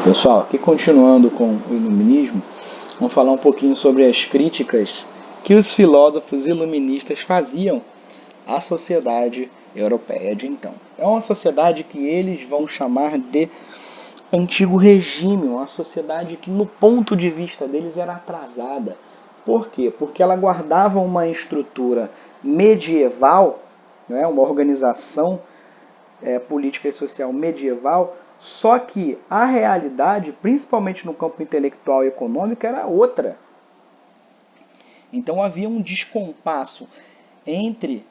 Pessoal, aqui continuando com o iluminismo, vamos falar um pouquinho sobre as críticas que os filósofos iluministas faziam à sociedade europeia de então. É uma sociedade que eles vão chamar de antigo regime, uma sociedade que no ponto de vista deles era atrasada. Por quê? Porque ela guardava uma estrutura medieval, né, uma organização política e social medieval, só que a realidade, principalmente no campo intelectual e econômico, era outra. Então havia um descompasso entre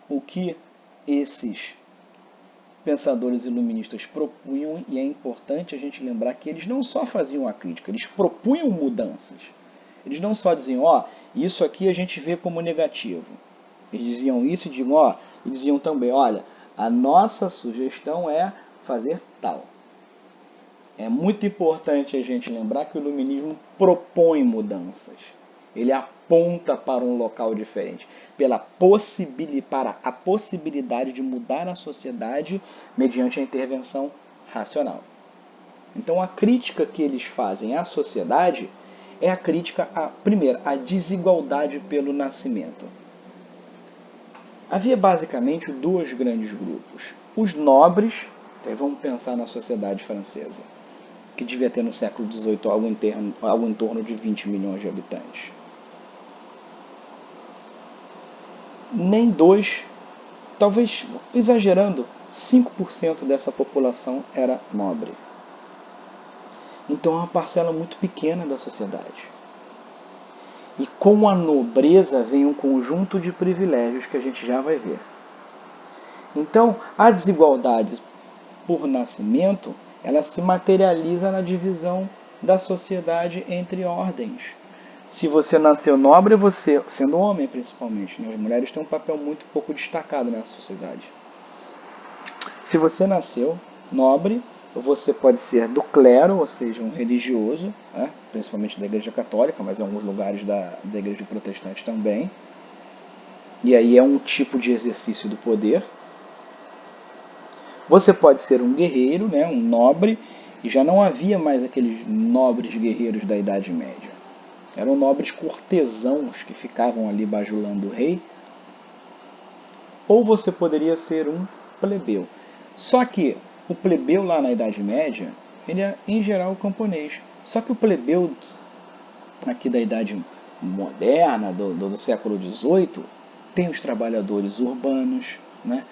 o que esses pensadores iluministas propunham, e é importante a gente lembrar que eles não só faziam a crítica, eles propunham mudanças. Eles não só diziam, isso aqui a gente vê como negativo. Eles diziam isso e diziam também, olha, a nossa sugestão é fazer tal. É muito importante a gente lembrar que o iluminismo propõe mudanças. Ele aponta para um local diferente, para a possibilidade de mudar a sociedade mediante a intervenção racional. Então a crítica que eles fazem à sociedade é a crítica, primeiro, à desigualdade pelo nascimento. Havia basicamente dois grandes grupos. Os nobres, vamos pensar na sociedade francesa, que devia ter no século XVIII algo em torno de 20 milhões de habitantes. Nem dois, talvez exagerando, 5% dessa população era nobre. Então é uma parcela muito pequena da sociedade. E com a nobreza vem um conjunto de privilégios que a gente já vai ver. Então, a desigualdade por nascimento, ela se materializa na divisão da sociedade entre ordens. Se você nasceu nobre, você, sendo homem principalmente, né? As mulheres têm um papel muito pouco destacado nessa sociedade. Se você nasceu nobre, você pode ser do clero, ou seja, um religioso, né? Principalmente da Igreja Católica, mas em alguns lugares da Igreja Protestante também. E aí é um tipo de exercício do poder. Você pode ser um guerreiro, né? Um nobre, e já não havia mais aqueles nobres guerreiros da Idade Média. Eram nobres cortesãos que ficavam ali bajulando o rei. Ou você poderia ser um plebeu. Só que o plebeu lá na Idade Média, ele é em geral camponês. Só que o plebeu aqui da Idade Moderna, do século XVIII, tem os trabalhadores urbanos, né?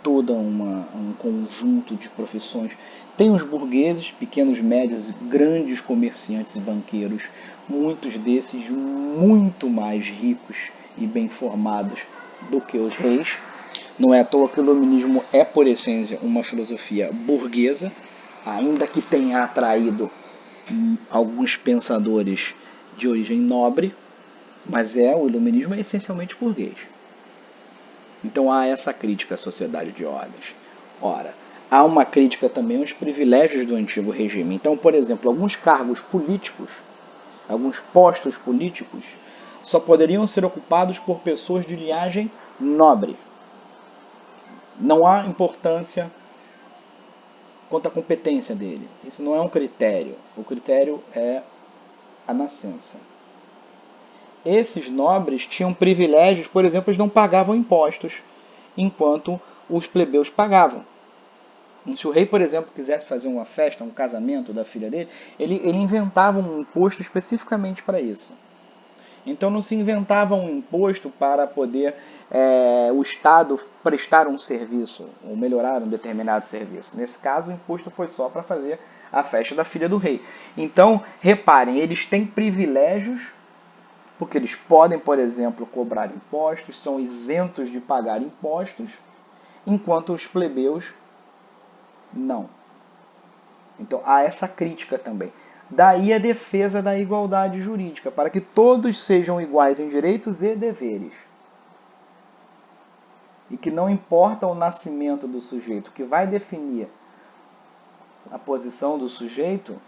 Todo um conjunto de profissões. Tem os burgueses, pequenos, médios, grandes comerciantes e banqueiros, muitos desses muito mais ricos e bem formados do que os reis. Não é à toa que o iluminismo é, por essência, uma filosofia burguesa, ainda que tenha atraído alguns pensadores de origem nobre, mas o iluminismo é essencialmente burguês. Então há essa crítica à sociedade de ordens. Ora, há uma crítica também aos privilégios do antigo regime. Então, por exemplo, alguns cargos políticos, alguns postos políticos, só poderiam ser ocupados por pessoas de linhagem nobre. Não há importância quanto à competência dele. Isso não é um critério. O critério é a nascença. Esses nobres tinham privilégios, por exemplo, eles não pagavam impostos, enquanto os plebeus pagavam. Se o rei, por exemplo, quisesse fazer uma festa, um casamento da filha dele, ele inventava um imposto especificamente para isso. Então não se inventava um imposto para poder o Estado prestar um serviço ou melhorar um determinado serviço. Nesse caso, o imposto foi só para fazer a festa da filha do rei. Então, reparem, eles têm privilégios, porque eles podem, por exemplo, cobrar impostos, são isentos de pagar impostos, enquanto os plebeus não. Então há essa crítica também. Daí a defesa da igualdade jurídica, para que todos sejam iguais em direitos e deveres. E que não importa o nascimento do sujeito, o que vai definir a posição do sujeito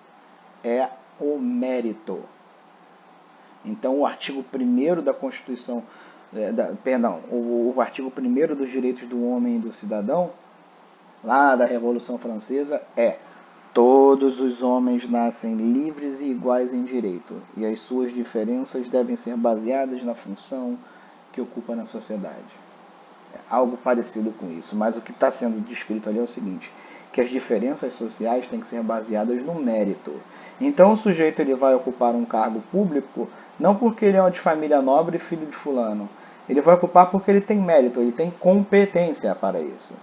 é o mérito. Então o artigo 1º da Constituição, o artigo 1º dos direitos do homem e do cidadão, lá da Revolução Francesa, Todos os homens nascem livres e iguais em direito, e as suas diferenças devem ser baseadas na função que ocupa na sociedade. É algo parecido com isso, mas o que está sendo descrito ali é o seguinte, que as diferenças sociais têm que ser baseadas no mérito. Então o sujeito ele vai ocupar um cargo público não porque ele é de família nobre e filho de fulano. Ele vai ocupar porque ele tem mérito, ele tem competência para isso.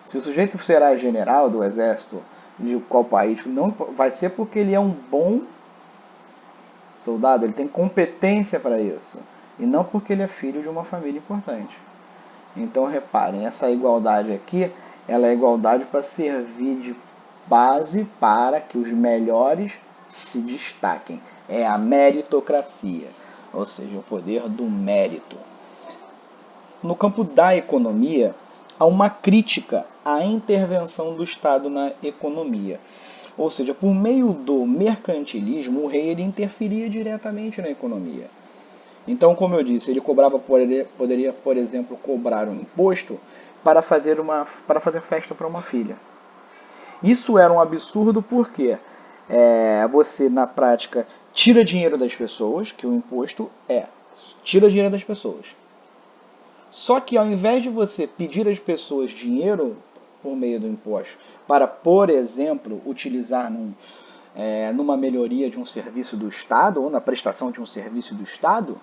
Se o sujeito será general do exército de qual país, não vai ser porque ele é um bom soldado, ele tem competência para isso. E não porque ele é filho de uma família importante. Então reparem, essa igualdade aqui, ela é igualdade para servir de base para que os melhores se destaquem. É a meritocracia, ou seja, o poder do mérito. No campo da economia, há uma crítica à intervenção do Estado na economia. Ou seja, por meio do mercantilismo, o rei ele interferia diretamente na economia. Então, como eu disse, ele poderia, por exemplo, cobrar um imposto para fazer festa para uma filha. Isso era um absurdo porque você, na prática, tira dinheiro das pessoas, que o imposto tira dinheiro das pessoas. Só que ao invés de você pedir às pessoas dinheiro por meio do imposto para, por exemplo, utilizar numa melhoria de um serviço do Estado ou na prestação de um serviço do Estado,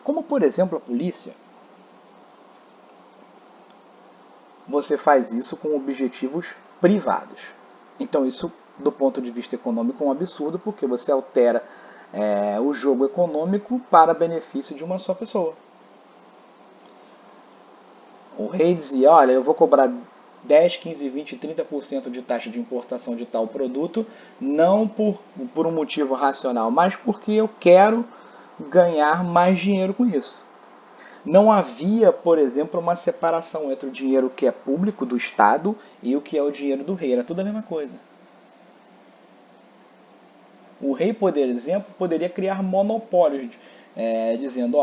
como por exemplo a polícia, você faz isso com objetivos privados. Então isso, do ponto de vista econômico, é um absurdo porque você altera o jogo econômico para benefício de uma só pessoa. O rei dizia, olha, eu vou cobrar 10, 15, 20, 30% de taxa de importação de tal produto, não por um motivo racional, mas porque eu quero ganhar mais dinheiro com isso. Não havia, por exemplo, uma separação entre o dinheiro que é público do Estado e o que é o dinheiro do rei. Era tudo a mesma coisa. O rei, por exemplo, poderia criar monopólios, dizendo,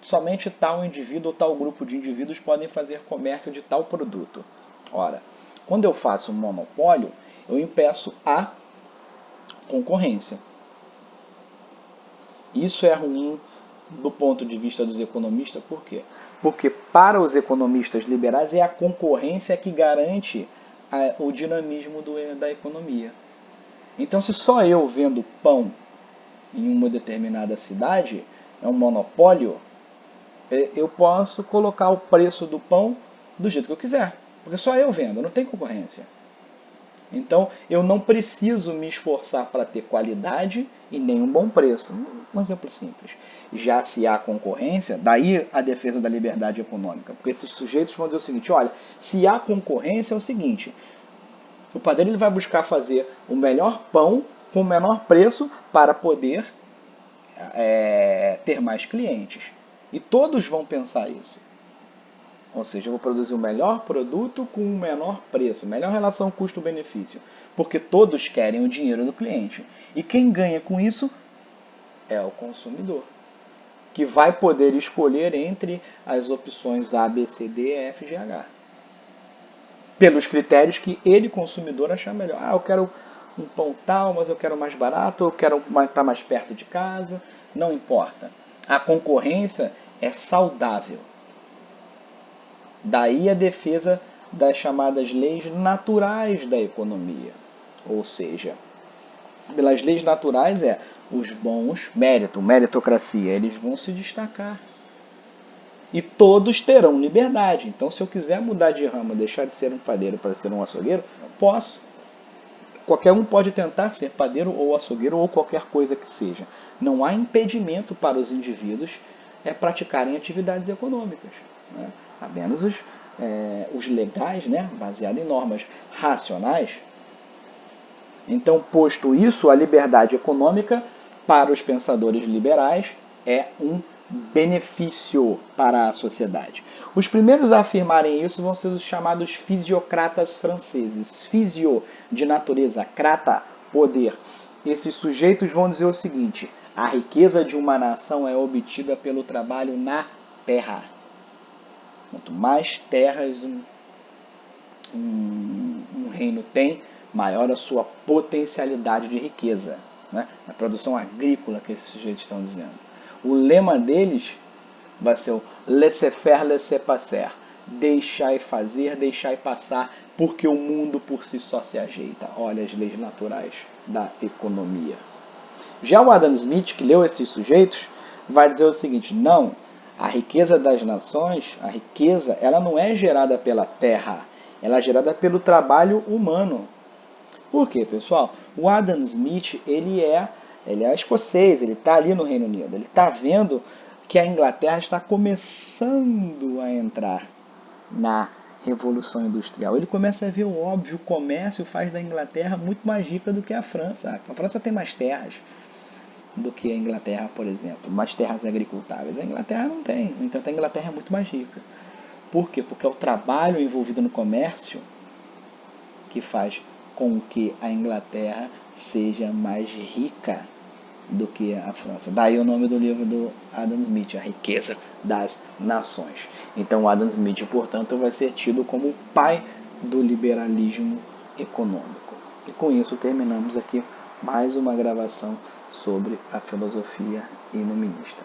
somente tal indivíduo ou tal grupo de indivíduos podem fazer comércio de tal produto. Ora, quando eu faço um monopólio, eu impeço a concorrência. Isso é ruim do ponto de vista dos economistas, por quê? Porque para os economistas liberais é a concorrência que garante o dinamismo da economia. Então, se só eu vendo pão em uma determinada cidade, é um monopólio, eu posso colocar o preço do pão do jeito que eu quiser, porque só eu vendo, não tem concorrência. Então, eu não preciso me esforçar para ter qualidade e nem um bom preço. Um exemplo simples. Já se há concorrência, daí a defesa da liberdade econômica. Porque esses sujeitos vão dizer o seguinte, olha, se há concorrência é o seguinte, o padeiro ele vai buscar fazer o melhor pão com o menor preço para poder ter mais clientes. E todos vão pensar isso. Ou seja, eu vou produzir o melhor produto com o menor preço, melhor relação custo-benefício. Porque todos querem o dinheiro do cliente. E quem ganha com isso é o consumidor, que vai poder escolher entre as opções A, B, C, D, E, F, G, H. Pelos critérios que ele, consumidor, achar melhor. Eu quero um pão tal, mas eu quero mais barato, eu quero estar mais perto de casa. Não importa. A concorrência é saudável. Daí a defesa das chamadas leis naturais da economia. Ou seja, pelas leis naturais os bons, meritocracia, eles vão se destacar. E todos terão liberdade. Então, se eu quiser mudar de ramo, deixar de ser um padeiro para ser um açougueiro, eu posso. Qualquer um pode tentar ser padeiro ou açougueiro ou qualquer coisa que seja. Não há impedimento para os indivíduos praticarem atividades econômicas. Né? Apenas os legais, né? Baseados em normas racionais. Então, posto isso, a liberdade econômica para os pensadores liberais é um benefício para a sociedade. Os primeiros a afirmarem isso vão ser os chamados fisiocratas franceses. Fisio, de natureza, crata, poder. Esses sujeitos vão dizer o seguinte, a riqueza de uma nação é obtida pelo trabalho na terra. Quanto mais terras um reino tem, maior a sua potencialidade de riqueza. Né? A produção agrícola que esses sujeitos estão dizendo. O lema deles vai ser o laissez-faire, laissez-passer. Deixar e fazer, deixar e passar, porque o mundo por si só se ajeita. Olha as leis naturais da economia. Já o Adam Smith, que leu esses sujeitos, vai dizer o seguinte: não, a riqueza das nações, a riqueza, ela não é gerada pela terra, ela é gerada pelo trabalho humano. Por quê, pessoal? O Adam Smith, ele é escocês, ele está ali no Reino Unido, ele está vendo que a Inglaterra está começando a entrar na Revolução Industrial. Ele começa a ver o óbvio, o comércio faz da Inglaterra muito mais rica do que a França. A França tem mais terras do que a Inglaterra, por exemplo, mais terras agricultáveis. A Inglaterra não tem, no entanto a Inglaterra é muito mais rica. Por quê? Porque é o trabalho envolvido no comércio que faz com que a Inglaterra seja mais rica do que a França. Daí o nome do livro do Adam Smith, A Riqueza das Nações. Então o Adam Smith, portanto, vai ser tido como o pai do liberalismo econômico. E com isso terminamos aqui mais uma gravação sobre a filosofia iluminista.